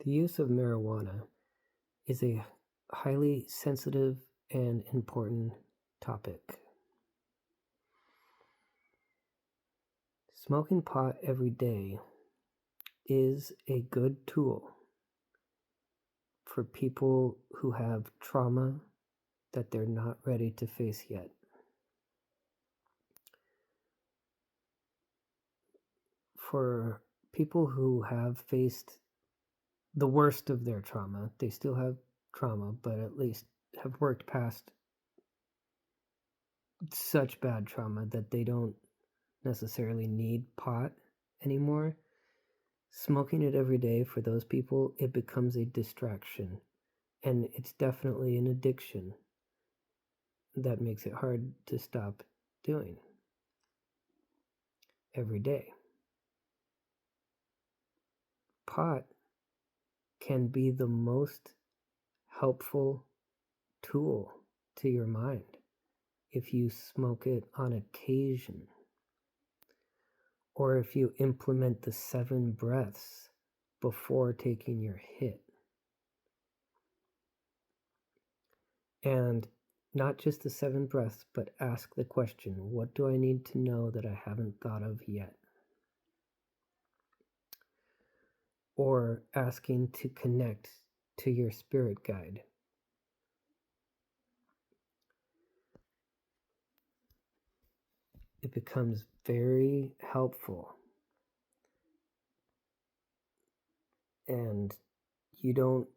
The use of marijuana is a highly sensitive and important topic. Smoking pot every day is a good tool for people who have trauma that they're not ready to face yet. For people who have faced the worst of their trauma, they still have trauma, but at least have worked past such bad trauma that they don't necessarily need pot anymore. Smoking it every day for those people, it becomes a distraction, and it's definitely an addiction that makes it hard to stop doing every day. Pot can be the most helpful tool to your mind if you smoke it on occasion, or if you implement the 7 breaths before taking your hit. And not just the 7 breaths, but ask the question, what do I need to know that I haven't thought of yet? Or asking to connect to your spirit guide. It becomes very helpful, and you don't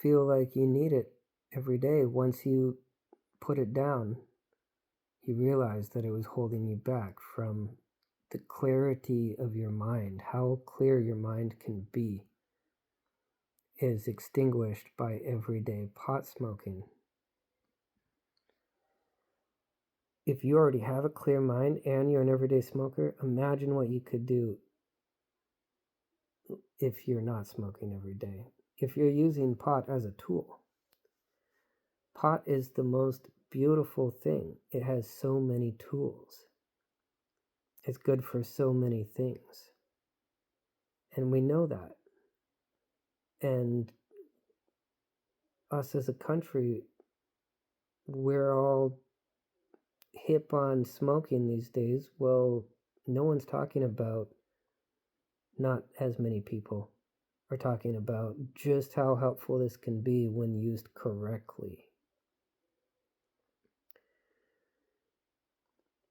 feel like you need it every day. Once you put it down, you realize that it was holding you back from the clarity of your mind. How clear your mind can be is extinguished by everyday pot smoking. If you already have a clear mind and you're an everyday smoker, imagine what you could do if you're not smoking every day. If you're using pot as a tool, pot is the most beautiful thing. It has so many tools. It's good for so many things. And we know that. And us as a country, we're all hip on smoking these days. Well, no one's talking about, not as many people are talking about just how helpful this can be when used correctly.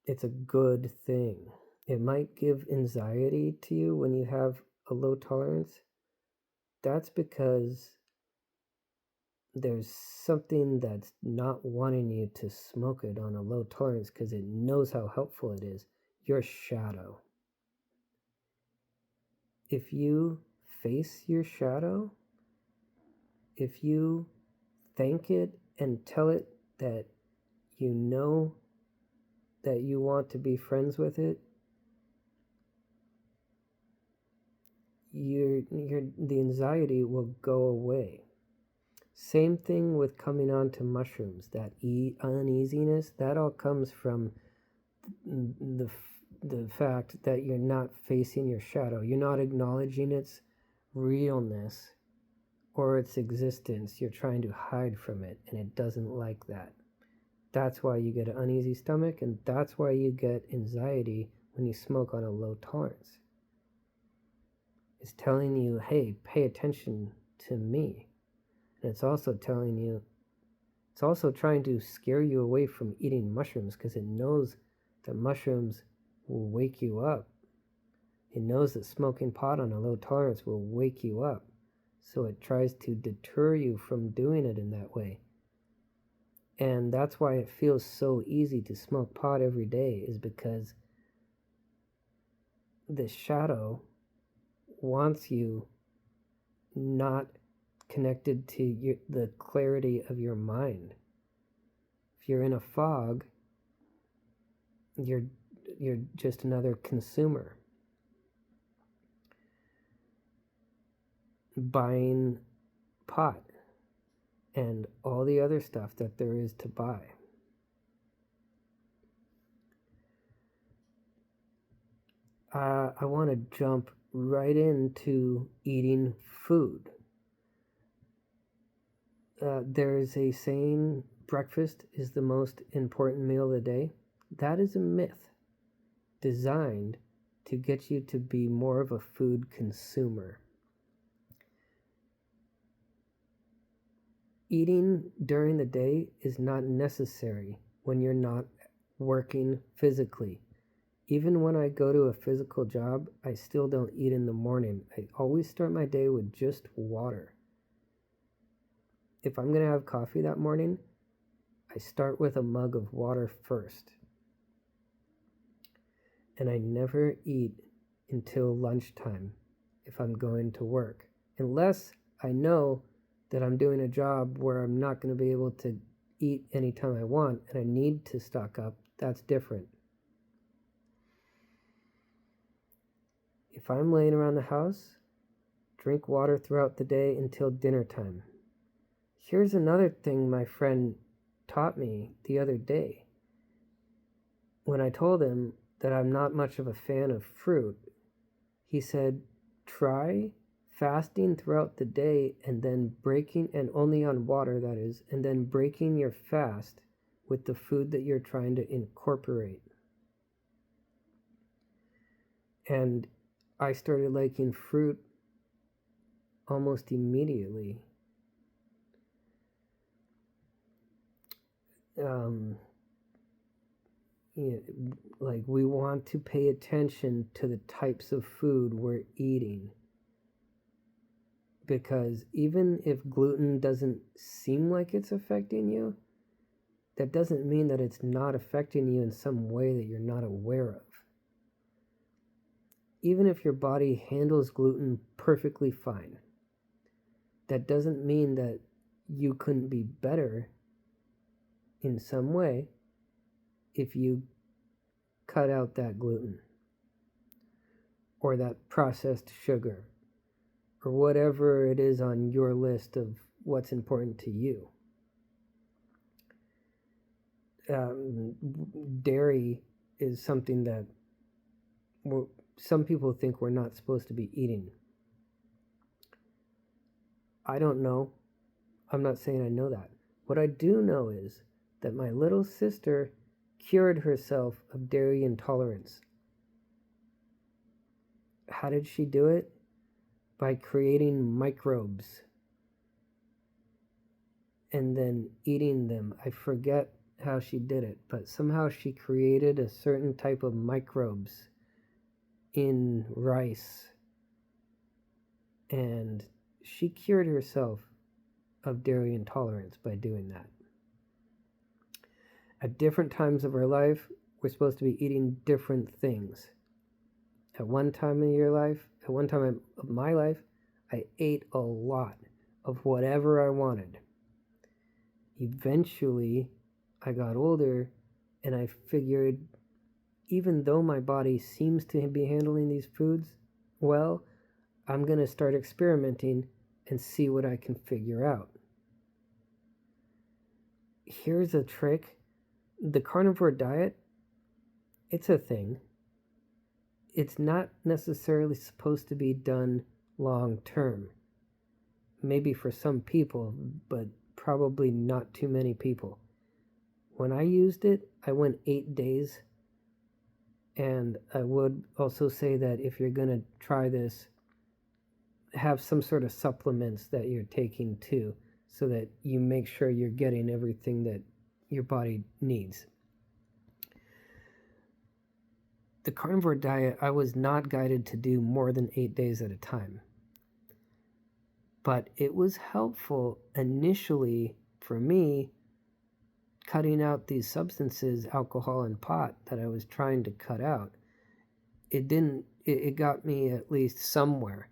It's a good thing. It might give anxiety to you when you have a low tolerance. That's because there's something that's not wanting you to smoke it on a low tolerance because it knows how helpful it is. Your shadow. If you face your shadow, if you thank it and tell it that you know that you want to be friends with it, the anxiety will go away. Same thing with coming on to mushrooms. That uneasiness, that all comes from the fact that you're not facing your shadow. You're not acknowledging its realness or its existence. You're trying to hide from it, and it doesn't like that. That's why you get an uneasy stomach, and that's why you get anxiety when you smoke on a low tolerance. It's telling you, hey, pay attention to me. And it's also telling you, it's also trying to scare you away from eating mushrooms because it knows that mushrooms will wake you up. It knows that smoking pot on a low tolerance will wake you up. So it tries to deter you from doing it in that way. And that's why it feels so easy to smoke pot every day, is because the shadow wants you not connected to the clarity of your mind. If you're in a fog, you're just another consumer buying pot and all the other stuff that there is to buy. I want to jump right into eating food. There's a saying, breakfast is the most important meal of the day. That is a myth designed to get you to be more of a food consumer. Eating during the day is not necessary when you're not working physically. Even when I go to a physical job, I still don't eat in the morning. I always start my day with just water. If I'm going to have coffee that morning, I start with a mug of water first. And I never eat until lunchtime if I'm going to work, unless I know that I'm doing a job where I'm not going to be able to eat anytime I want and I need to stock up. That's different. If I'm laying around the house, drink water throughout the day until dinner time. Here's another thing my friend taught me the other day. When I told him that I'm not much of a fan of fruit, he said, try fasting throughout the day and then breaking, and only on water that is, and then breaking your fast with the food that you're trying to incorporate. And I started liking fruit almost immediately. Like, we want to pay attention to the types of food we're eating, because even if gluten doesn't seem like it's affecting you, that doesn't mean that it's not affecting you in some way that you're not aware of. Even if your body handles gluten perfectly fine, that doesn't mean that you couldn't be better in some way if you cut out that gluten or that processed sugar or whatever it is on your list of what's important to you. Dairy is something that some people think we're not supposed to be eating. I don't know. I'm not saying I know that. What I do know is that my little sister cured herself of dairy intolerance. How did she do it? By creating microbes and then eating them. I forget how she did it, but somehow she created a certain type of microbes in rice, and she cured herself of dairy intolerance by doing that. At different times of our life, we're supposed to be eating different things. At one time of my life, I ate a lot of whatever I wanted. Eventually, I got older and I figured, even though my body seems to be handling these foods well, I'm going to start experimenting and see what I can figure out. Here's a trick. The carnivore diet, it's a thing. It's not necessarily supposed to be done long term. Maybe for some people, but probably not too many people. When I used it, I went 8 days. And I would also say that if you're going to try this, have some sort of supplements that you're taking too, so that you make sure you're getting everything that your body needs. The carnivore diet, I was not guided to do more than 8 days at a time. But it was helpful initially for me, cutting out these substances, alcohol and pot, that I was trying to cut out. It got me at least somewhere.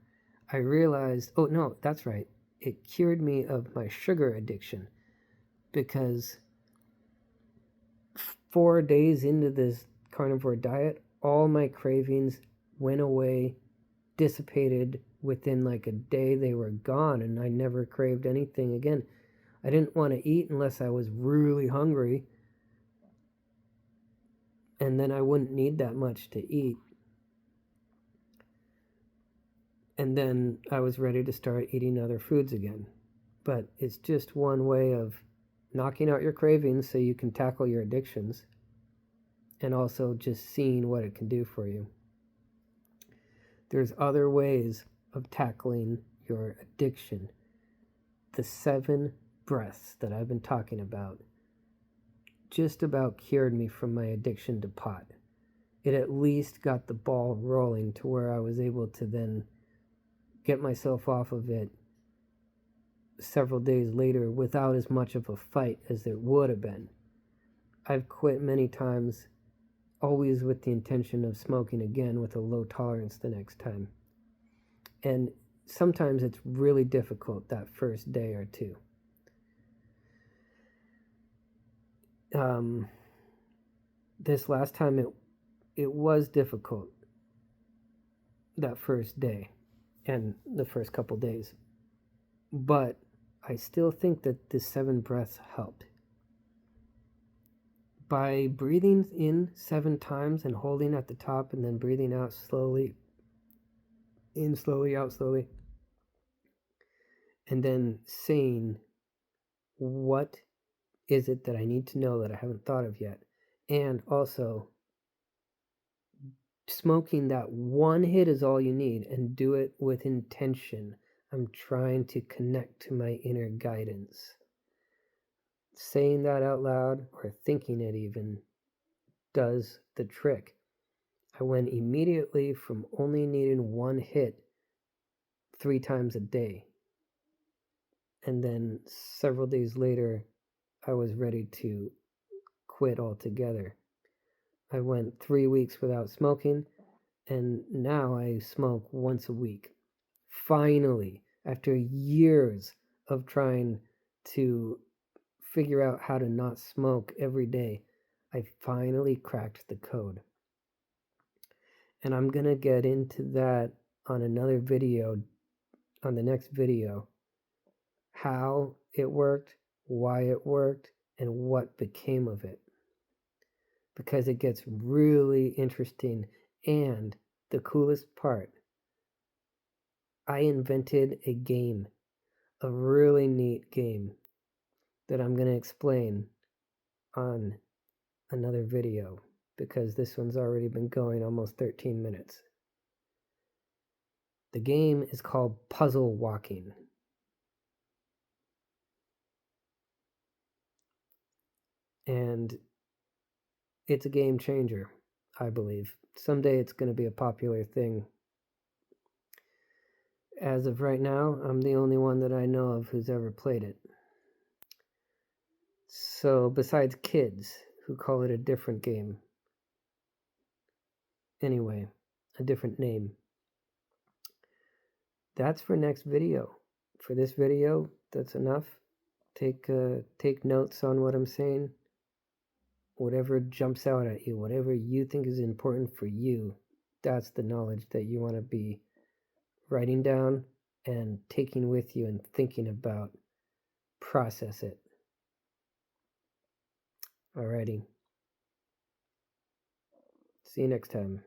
I realized, oh no, that's right. It cured me of my sugar addiction, because 4 days into this carnivore diet, all my cravings went away, dissipated. Within like a day they were gone, and I never craved anything again. I didn't want to eat unless I was really hungry, and then I wouldn't need that much to eat. And then I was ready to start eating other foods again. But it's just one way of knocking out your cravings so you can tackle your addictions, and also just seeing what it can do for you. There's other ways of tackling your addiction. The 7 breaths that I've been talking about just about cured me from my addiction to pot. It at least got the ball rolling to where I was able to then get myself off of it several days later without as much of a fight as there would have been. I've quit many times, always with the intention of smoking again with a low tolerance the next time. And sometimes it's really difficult that first day or two. This last time it was difficult that first day and the first couple days, but I still think that the 7 breaths helped. By breathing in 7 times and holding at the top and then breathing out slowly, in slowly, out slowly, and then saying, what is it that I need to know that I haven't thought of yet? And also, smoking that one hit is all you need, and do it with intention. I'm trying to connect to my inner guidance. Saying that out loud, or thinking it even, does the trick. I went immediately from only needing one hit 3 times a day. And then several days later, I was ready to quit altogether. I went 3 weeks without smoking, and now I smoke once a week. Finally, after years of trying to figure out how to not smoke every day, I finally cracked the code. And I'm going to get into that on another video, on the next video, how it worked, why it worked, and what became of it. Because it gets really interesting. And the coolest part, I invented a game, a really neat game that I'm going to explain on another video, because this one's already been going almost 13 minutes. The game is called Puzzle Walking. And it's a game changer, I believe. Someday it's going to be a popular thing. As of right now, I'm the only one that I know of who's ever played it. So, besides kids who call it a different game. Anyway, a different name. That's for next video. For this video, that's enough. Take notes on what I'm saying. Whatever jumps out at you, whatever you think is important for you, that's the knowledge that you want to be writing down and taking with you and thinking about. Process it. Alrighty. See you next time.